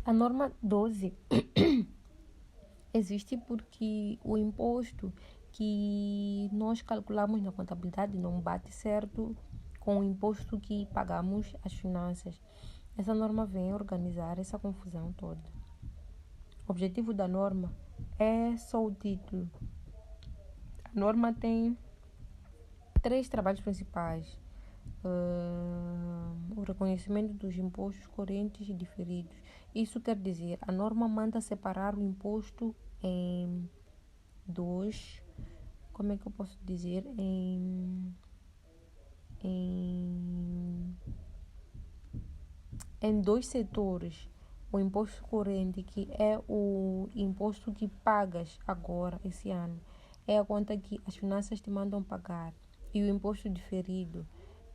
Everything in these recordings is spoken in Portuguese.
A norma 12 existe porque o imposto que nós calculamos na contabilidade não bate certo com o imposto que pagamos às finanças. Essa norma vem organizar essa confusão toda. O objetivo da norma é só o título. A norma tem três trabalhos principais. O reconhecimento dos impostos correntes e diferidos. Isso quer dizer, a norma manda separar o imposto em dois, como é que eu posso dizer, em, em dois setores. O imposto corrente, que é o imposto que pagas agora, esse ano, é a conta que as finanças te mandam pagar. E o imposto diferido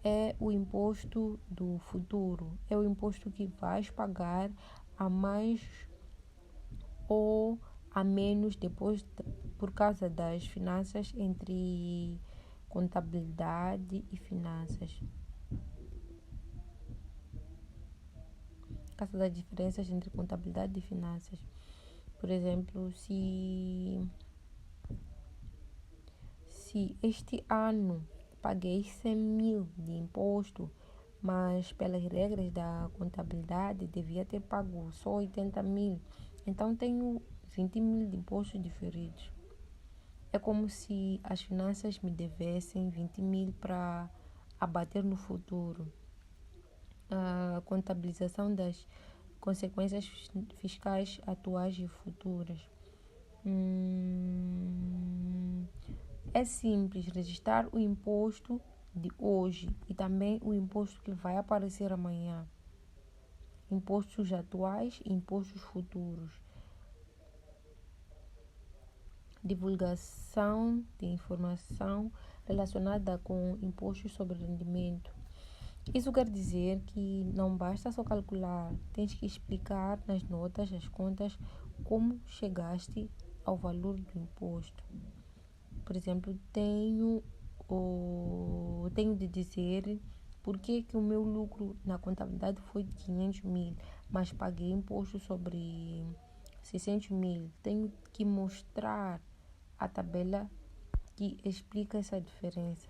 é o imposto do futuro, é o imposto que vais pagar a mais ou a menos depois por causa das finanças entre contabilidade e finanças. Por causa das diferenças entre contabilidade e finanças. Por exemplo, se este ano paguei 100 mil de imposto, mas pelas regras da contabilidade devia ter pago só 80 mil, então tenho 20 mil de impostos diferidos. É como se as finanças me devessem 20 mil para abater no futuro. A contabilização das consequências fiscais atuais e futuras. É simples registrar o imposto de hoje e também o imposto que vai aparecer amanhã. Impostos atuais e impostos futuros. Divulgação de informação relacionada com impostos sobre rendimento. Isso quer dizer que não basta só calcular, tens que explicar nas notas, nas contas, como chegaste ao valor do imposto. Por exemplo, tenho de dizer por que o meu lucro na contabilidade foi de 500 mil, mas paguei imposto sobre 600 mil. Tenho que mostrar a tabela que explica essa diferença.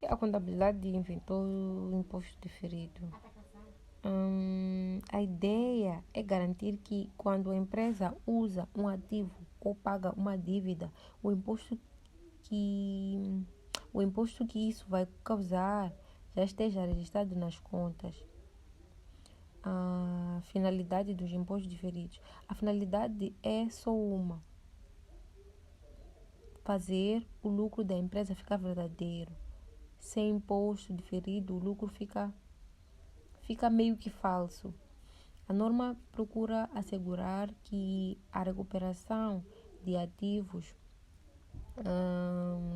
A contabilidade inventou o imposto diferido. A ideia é garantir que quando a empresa usa um ativo ou paga uma dívida, o imposto que isso vai causar já esteja registrado nas contas. A finalidade dos impostos diferidos. A finalidade é só uma: fazer o lucro da empresa ficar verdadeiro. Sem imposto diferido, o lucro fica meio que falso. A norma procura assegurar que a recuperação de ativos,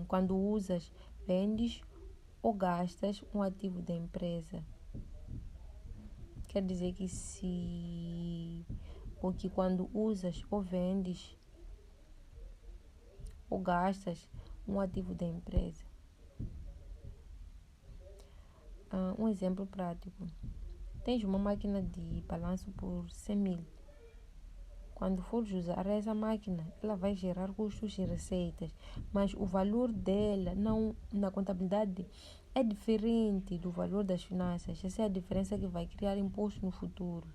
quando usas, vendes ou gastas um ativo da empresa. Quer dizer que quando usas ou vendes ou gastas um ativo da empresa. Um exemplo prático. Tens uma máquina de balanço por 100 mil. Quando fores usar essa máquina, ela vai gerar custos e receitas, mas o valor dela na contabilidade é diferente do valor das finanças. Essa é a diferença que vai criar imposto no futuro.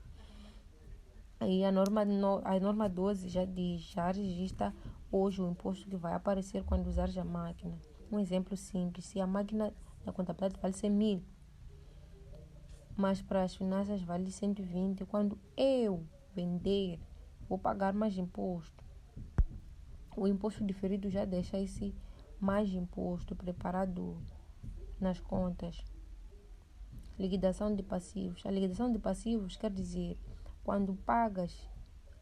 E a norma 12 já diz, já registra hoje o imposto que vai aparecer quando usares a máquina. Um exemplo simples: se a máquina da contabilidade vale 100 mil, mas para as finanças vale 120, quando eu vender, vou pagar mais imposto. O imposto diferido já deixa esse mais imposto preparado nas contas. Liquidação de passivos. A liquidação de passivos quer dizer quando pagas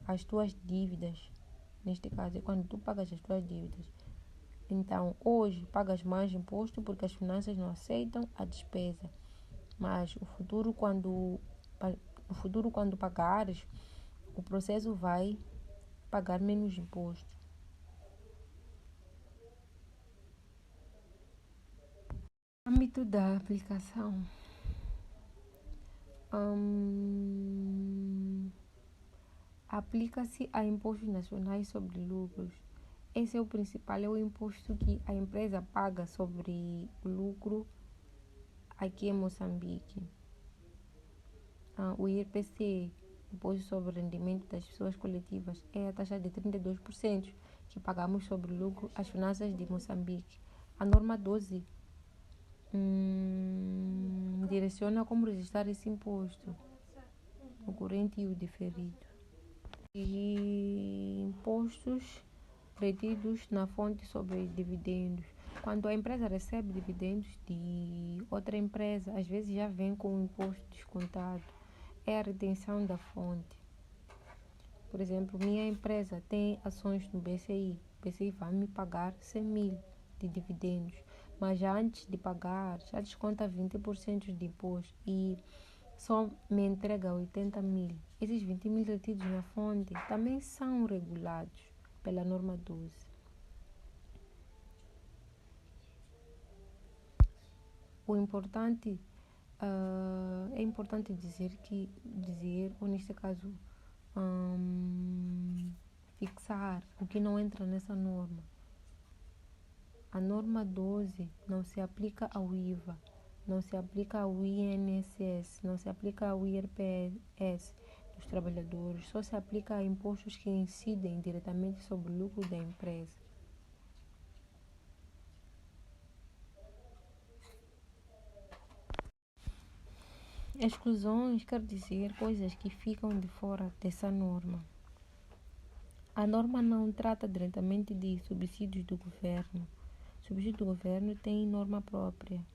as tuas dívidas. Neste caso, é quando tu pagas as tuas dívidas. Então, hoje pagas mais imposto porque as finanças não aceitam a despesa. Mas no futuro, quando pagares, o processo vai pagar menos imposto. Âmbito da aplicação. Aplica-se a impostos nacionais sobre lucros. Esse é o principal, é o imposto que a empresa paga sobre o lucro aqui em Moçambique. O IRPC, Imposto sobre o Rendimento das Pessoas Coletivas, é a taxa de 32% que pagamos sobre o lucro às finanças de Moçambique. A norma 12 direciona como registrar esse imposto, o corrente e o diferido. E impostos retidos na fonte sobre dividendos. Quando a empresa recebe dividendos de outra empresa, às vezes já vem com o imposto descontado. É a retenção da fonte. Por exemplo, minha empresa tem ações no BCI. O BCI vai me pagar 100 mil de dividendos, mas já antes de pagar, já desconta 20% de imposto e só me entrega 80 mil. Esses 20 mil retidos na fonte também são regulados pela norma 12. É importante dizer, ou neste caso, fixar o que não entra nessa norma. A norma 12 não se aplica ao IVA, não se aplica ao INSS, não se aplica ao IRPS dos trabalhadores, só se aplica a impostos que incidem diretamente sobre o lucro da empresa. Exclusões quer dizer coisas que ficam de fora dessa norma. A norma não trata diretamente de subsídios do governo. Subsídio do governo tem norma própria.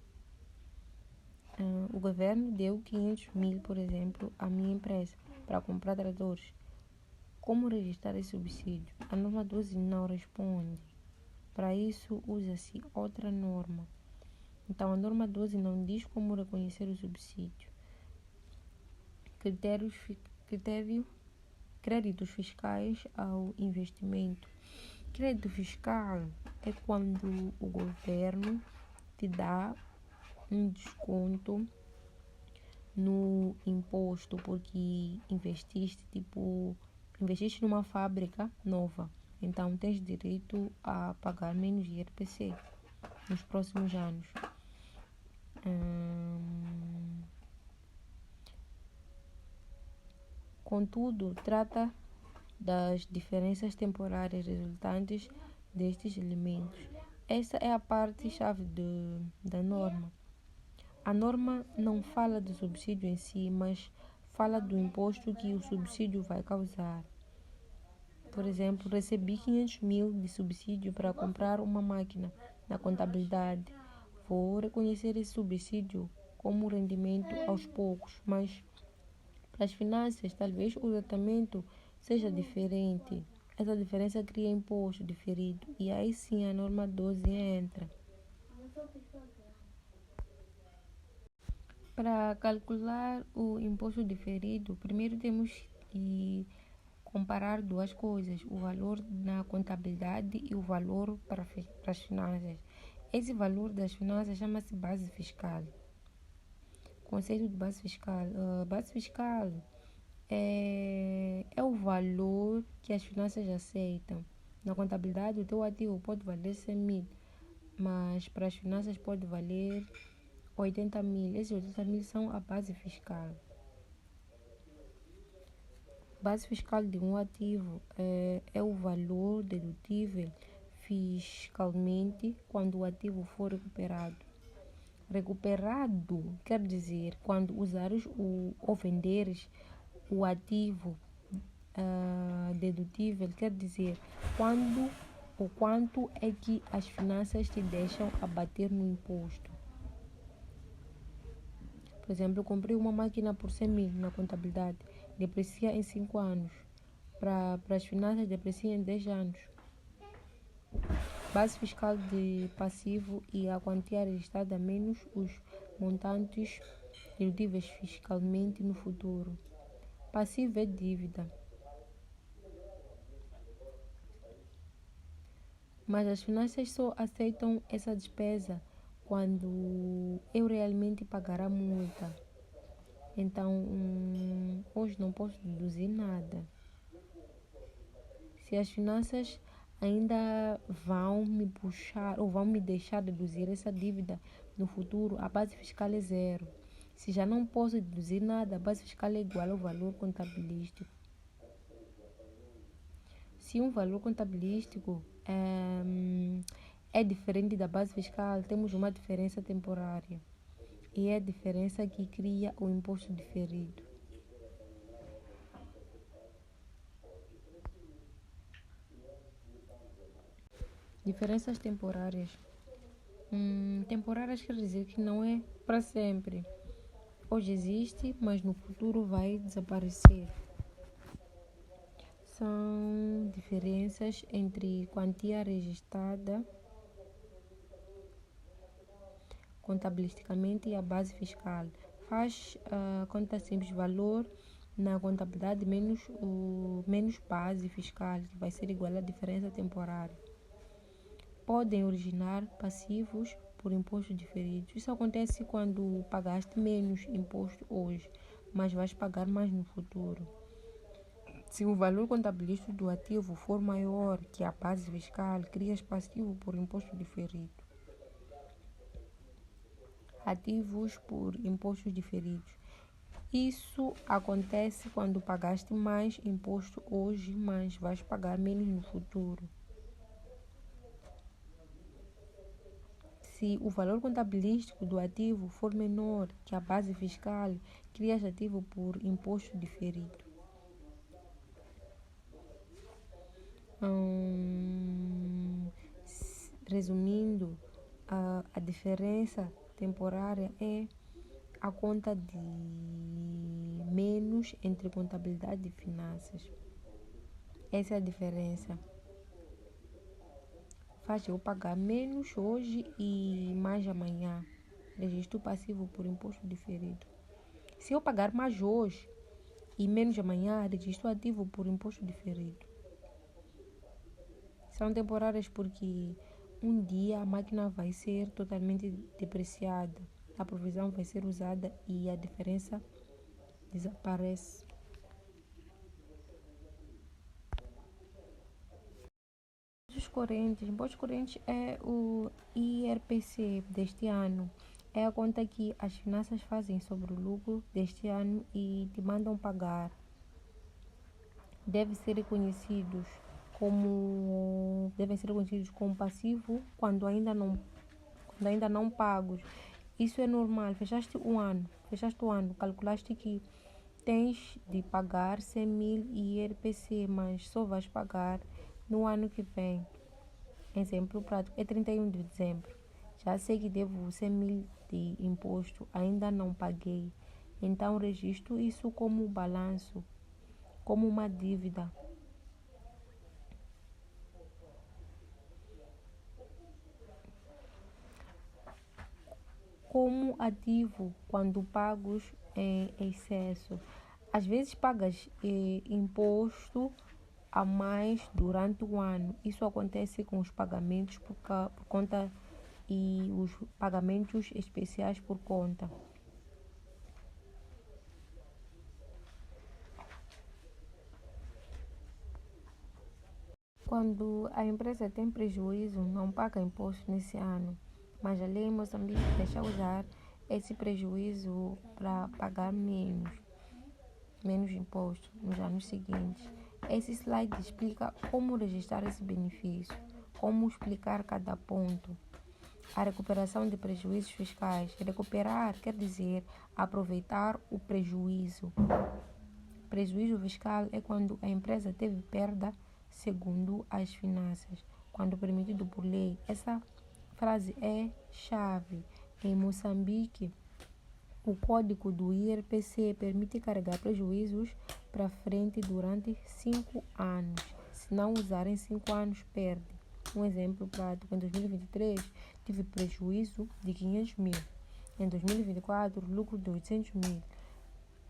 O governo deu 500 mil, por exemplo, à minha empresa para comprar tratores. Como registrar esse subsídio? A norma 12 não responde. Para isso, usa-se outra norma. Então, a norma 12 não diz como reconhecer o subsídio. Créditos fiscais ao investimento. Crédito fiscal é quando o governo te dá um desconto no imposto porque investiste numa fábrica nova. Então tens direito a pagar menos IRPC nos próximos anos. Contudo, trata das diferenças temporárias resultantes destes elementos. Essa é a parte-chave da norma. A norma não fala do subsídio em si, mas fala do imposto que o subsídio vai causar. Por exemplo, recebi 500 mil de subsídio para comprar uma máquina. Na contabilidade, vou reconhecer esse subsídio como rendimento aos poucos, mas para as finanças, talvez o tratamento seja diferente. Essa diferença cria imposto diferido e aí sim a norma 12 entra. Para calcular o imposto diferido, primeiro temos que comparar duas coisas, o valor na contabilidade e o valor para as finanças. Esse valor das finanças chama-se base fiscal. Conceito de base fiscal. Base fiscal é o valor que as finanças aceitam. Na contabilidade, o teu ativo pode valer 100 mil, mas para as finanças pode valer 80 mil. Esses 80 mil são a base fiscal. Base fiscal de um ativo é o valor dedutível fiscalmente quando o ativo for recuperado. Recuperado quer dizer quando usares ou venderes o ativo dedutível, quer dizer quando ou quanto é que as finanças te deixam abater no imposto. Por exemplo, eu comprei uma máquina por 100 mil na contabilidade, deprecia em 5 anos. Para as finanças, deprecia em 10 anos. Base fiscal de passivo e a quantia registrada menos os montantes dedutíveis fiscalmente no futuro. Passivo é dívida. Mas as finanças só aceitam essa despesa quando eu realmente pagar a multa. Então, hoje não posso deduzir nada. Se as finanças ainda vão me puxar ou vão me deixar deduzir essa dívida no futuro, a base fiscal é zero. Se já não posso deduzir nada, a base fiscal é igual ao valor contabilístico. Se um valor contabilístico é diferente da base fiscal, temos uma diferença temporária. E é a diferença que cria o imposto diferido. Diferenças temporárias. Temporárias quer dizer que não é para sempre. Hoje existe, mas no futuro vai desaparecer. São diferenças entre quantia registrada contabilisticamente e a base fiscal. Faz conta simples, valor na contabilidade menos base fiscal, que vai ser igual à diferença temporária. Podem originar passivos por imposto diferido. Isso acontece quando pagaste menos imposto hoje, mas vais pagar mais no futuro. Se o valor contabilístico do ativo for maior que a base fiscal, crias passivo por imposto diferido. Ativos por impostos diferidos. Isso acontece quando pagaste mais imposto hoje, mas vais pagar menos no futuro. Se o valor contabilístico do ativo for menor que a base fiscal, crias ativo por imposto diferido. Resumindo, a diferença temporária é a conta de menos entre contabilidade e finanças. Essa é a diferença. Faz eu pagar menos hoje e mais amanhã. Registro passivo por imposto diferido. Se eu pagar mais hoje e menos amanhã, registro ativo por imposto diferido. São temporárias porque um dia a máquina vai ser totalmente depreciada, a provisão vai ser usada e a diferença desaparece. Impostos correntes é o IRPC deste ano. É a conta que as finanças fazem sobre o lucro deste ano e te mandam pagar. Devem ser reconhecidos como passivo quando ainda não pagos. Isso é normal. Fechaste o ano, calculaste que tens de pagar 100 mil IRPC, mas só vais pagar no ano que vem. Exemplo prático, é 31 de dezembro. Já sei que devo 100 mil de imposto, ainda não paguei. Então registro isso como balanço, como uma dívida. Como ativo quando pagos em excesso. Às vezes pagas imposto a mais durante o ano. Isso acontece com os pagamentos por conta e os pagamentos especiais por conta. Quando a empresa tem prejuízo, não paga imposto nesse ano, mas a lei em Moçambique deixa usar esse prejuízo para pagar menos imposto nos anos seguintes. Esse slide explica como registrar esse benefício, como explicar cada ponto. A recuperação de prejuízos fiscais. Recuperar quer dizer aproveitar o prejuízo. Prejuízo fiscal é quando a empresa teve perda segundo as finanças, quando permitido por lei. Essa frase é chave. Em Moçambique, o código do IRPC permite carregar prejuízos para frente durante 5 anos. Se não usarem 5 anos, perde. Um exemplo prático, em 2023 tive prejuízo de 500 mil. Em 2024, lucro de 800 mil.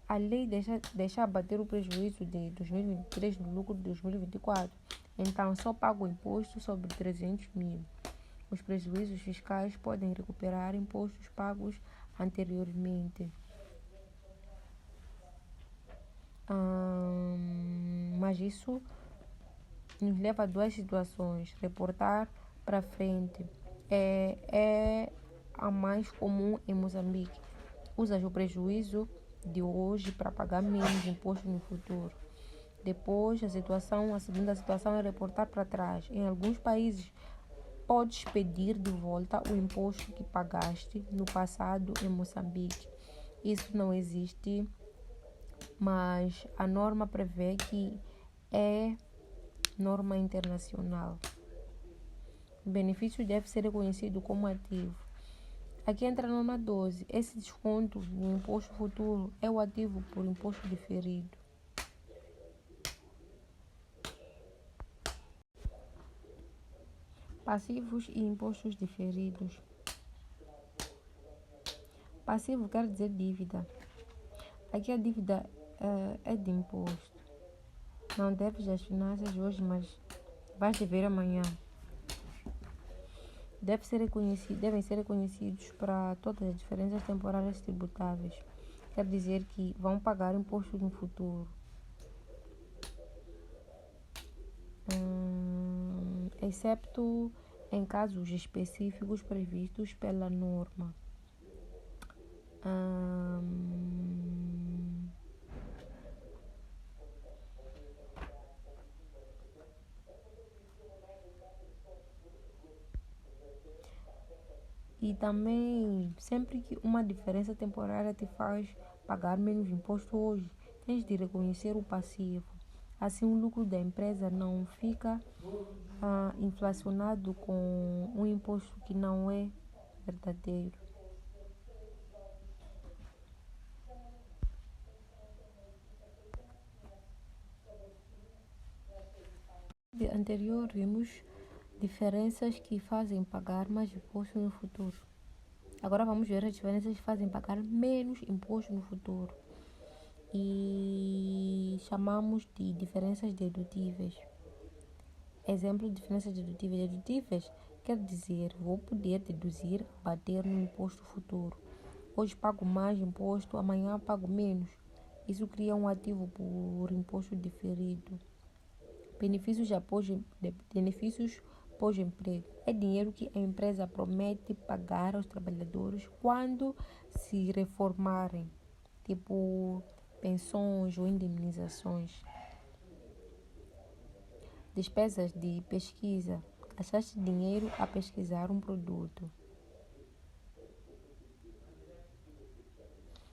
A lei deixa abater o prejuízo de 2023 no lucro de 2024. Então, só pago o imposto sobre 300 mil. Os prejuízos fiscais podem recuperar impostos pagos anteriormente. Mas isso nos leva a duas situações. Reportar para frente é a mais comum em Moçambique. Usas o prejuízo de hoje para pagar menos imposto no futuro. Depois, a segunda situação é reportar para trás. Em alguns países, podes pedir de volta o imposto que pagaste no passado em Moçambique. Isso não existe, mas a norma prevê que é norma internacional. O benefício deve ser reconhecido como ativo. Aqui entra a norma 12. Esse desconto no imposto futuro é o ativo por imposto diferido. Passivos e impostos diferidos. Passivo quer dizer dívida. Aqui a dívida é de imposto. Não deves as finanças hoje, mas vais dever amanhã. Devem ser reconhecidos para todas as diferenças temporárias tributáveis. Quer dizer que vão pagar imposto no futuro. Excepto em casos específicos previstos pela norma. E também, sempre que uma diferença temporária te faz pagar menos imposto hoje, tens de reconhecer o passivo. Assim, o lucro da empresa não fica inflacionado com um imposto que não é verdadeiro. No anterior, vimos diferenças que fazem pagar mais imposto no futuro. Agora vamos ver as diferenças que fazem pagar menos imposto no futuro. E chamamos de diferenças dedutíveis. Exemplo de diferenças dedutíveis. Dedutíveis quer dizer, vou poder deduzir, bater no imposto futuro. Hoje pago mais imposto, amanhã pago menos. Isso cria um ativo por imposto diferido. Benefícios pós-emprego. É dinheiro que a empresa promete pagar aos trabalhadores quando se reformarem, tipo pensões ou indemnizações. Despesas de pesquisa. Gastaste dinheiro a pesquisar um produto.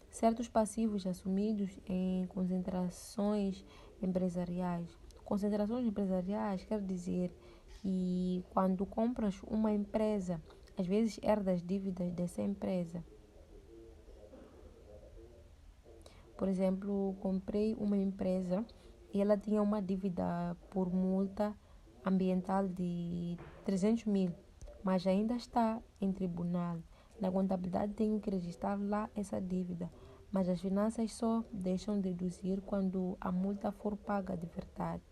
Certos passivos assumidos em concentrações empresariais. Concentrações empresariais quer dizer que quando compras uma empresa, às vezes herdas dívidas dessa empresa. Por exemplo, comprei uma empresa e ela tinha uma dívida por multa ambiental de 300 mil, mas ainda está em tribunal. Na contabilidade tenho que registrar lá essa dívida, mas as finanças só deixam deduzir quando a multa for paga de verdade.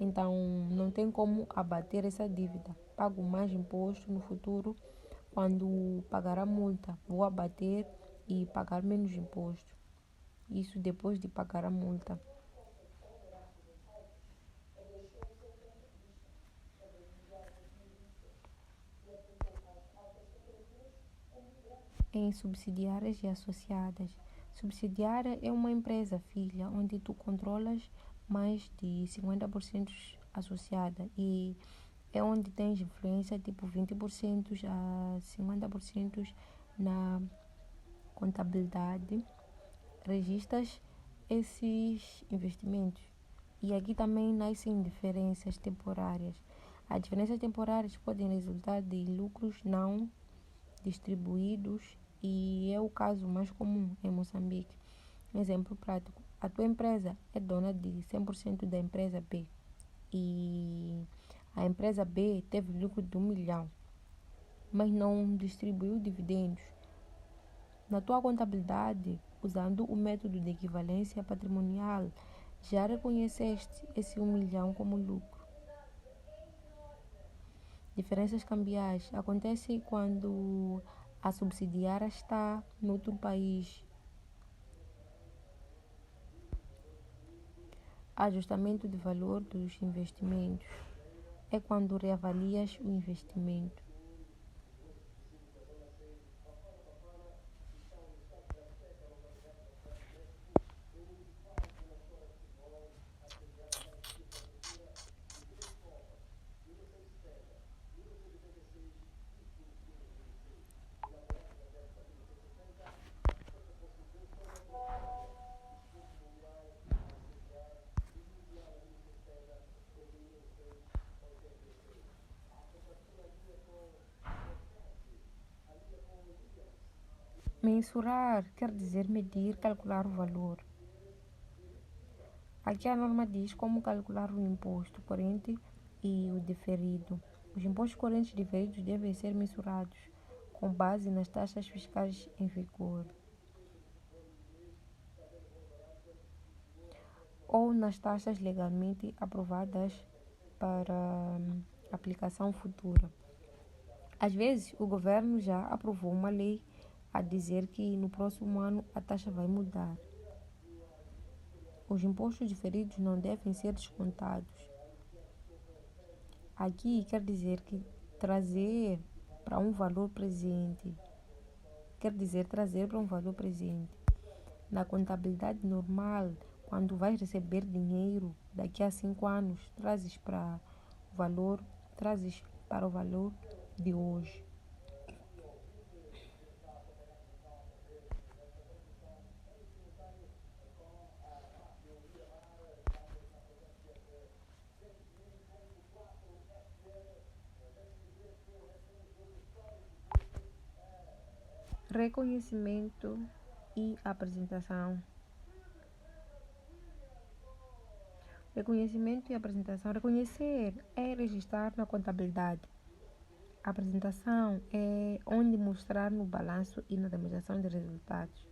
Então, não tem como abater essa dívida. Pago mais imposto no futuro quando pagar a multa. Vou abater e pagar menos imposto. Isso depois de pagar a multa. Em subsidiárias e associadas. Subsidiária é uma empresa filha onde tu controlas mais de 50% associada e é onde tens influência tipo 20% a 50% na contabilidade. Registras esses investimentos. E aqui também nascem diferenças temporárias. As diferenças temporárias podem resultar de lucros não distribuídos e é o caso mais comum em Moçambique. Um exemplo prático: a tua empresa é dona de 100% da empresa B e a empresa B teve lucro de 1 milhão, mas não distribuiu dividendos. Na tua contabilidade, usando o método de equivalência patrimonial, já reconheceste esse 1 milhão como lucro. Diferenças cambiais acontecem quando a subsidiária está noutro país. Ajustamento de valor dos investimentos é quando reavalias o investimento. Mensurar quer dizer medir, calcular o valor. Aqui a norma diz como calcular o imposto corrente e o diferido. Os impostos correntes e diferidos devem ser mensurados com base nas taxas fiscais em vigor ou nas taxas legalmente aprovadas para aplicação futura. Às vezes, o governo já aprovou uma lei a dizer que no próximo ano a taxa vai mudar. Os impostos diferidos não devem ser descontados. Aqui quer dizer que trazer para um valor presente. Na contabilidade normal, quando vais receber dinheiro daqui a 5 anos, trazes para o valor de hoje. Reconhecimento e apresentação. Reconhecer é registrar na contabilidade. A apresentação é onde mostrar no balanço e na demonstração de resultados.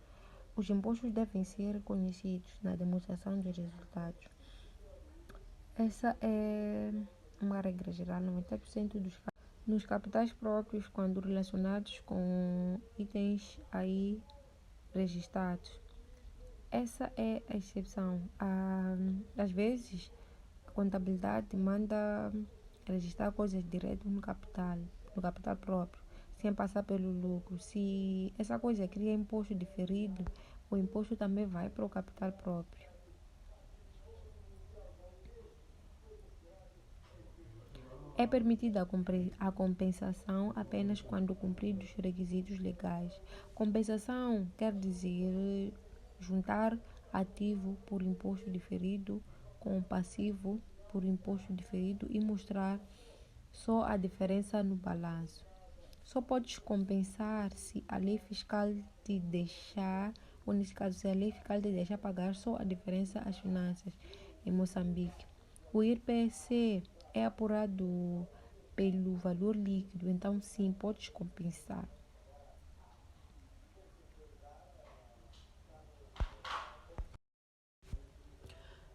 Os impostos devem ser reconhecidos na demonstração de resultados. Essa é uma regra geral. 90% nos capitais próprios, quando relacionados com itens aí registrados. Essa é a exceção. Às vezes, a contabilidade manda registrar coisas direto no capital próprio, sem passar pelo lucro. Se essa coisa cria imposto diferido, o imposto também vai para o capital próprio. É permitida a compensação apenas quando cumpridos os requisitos legais. Compensação quer dizer juntar ativo por imposto diferido com passivo por imposto diferido e mostrar só a diferença no balanço. Só podes compensar se a lei fiscal te deixar, ou nesse caso, se a lei fiscal te deixar pagar só a diferença às finanças em Moçambique. O IRPC é apurado pelo valor líquido, então sim, podes compensar.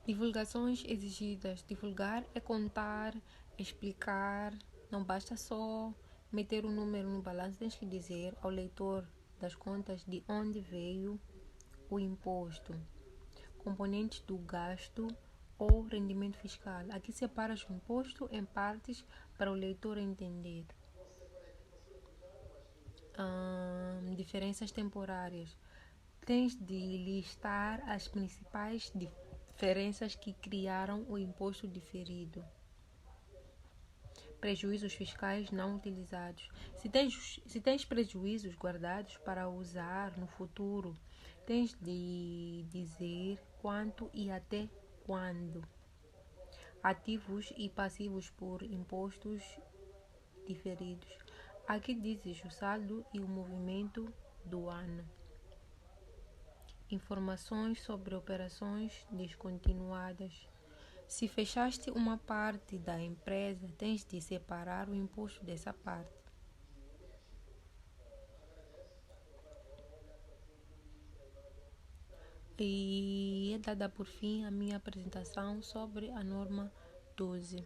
Divulgações exigidas. Divulgar é contar, explicar. Não basta só meter um número no balanço, tens que dizer ao leitor das contas de onde veio o imposto, componentes do gasto ou rendimento fiscal. Aqui separas o imposto em partes para o leitor entender. Diferenças temporárias. Tens de listar as principais diferenças que criaram o imposto diferido. Prejuízos fiscais não utilizados. Se tens prejuízos guardados para usar no futuro, tens de dizer quanto e até quando. Ativos e passivos por impostos diferidos. Aqui dizes o saldo e o movimento do ano. Informações sobre operações descontinuadas. Se fechaste uma parte da empresa, tens de separar o imposto dessa parte. E é dada por fim a minha apresentação sobre a norma 12.